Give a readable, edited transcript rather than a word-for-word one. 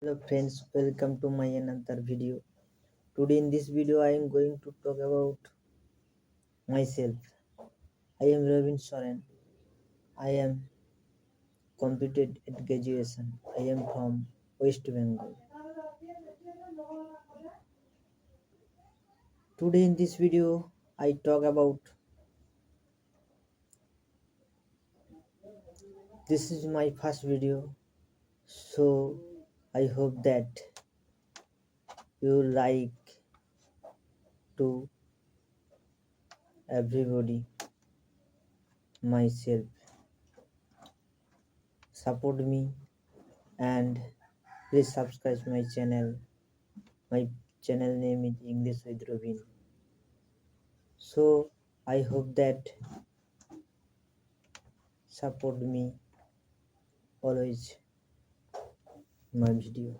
Hello friends, welcome to my another video. Today in this video I am going to talk about myself. I am Ravin Soren. I am completed at graduation. I am from West Bengal. Today in this video I talk about this is my first video, so I hope that you like to everybody myself support me and please subscribe my channel. My channel name is English with Ravin. So I hope that support me always my video.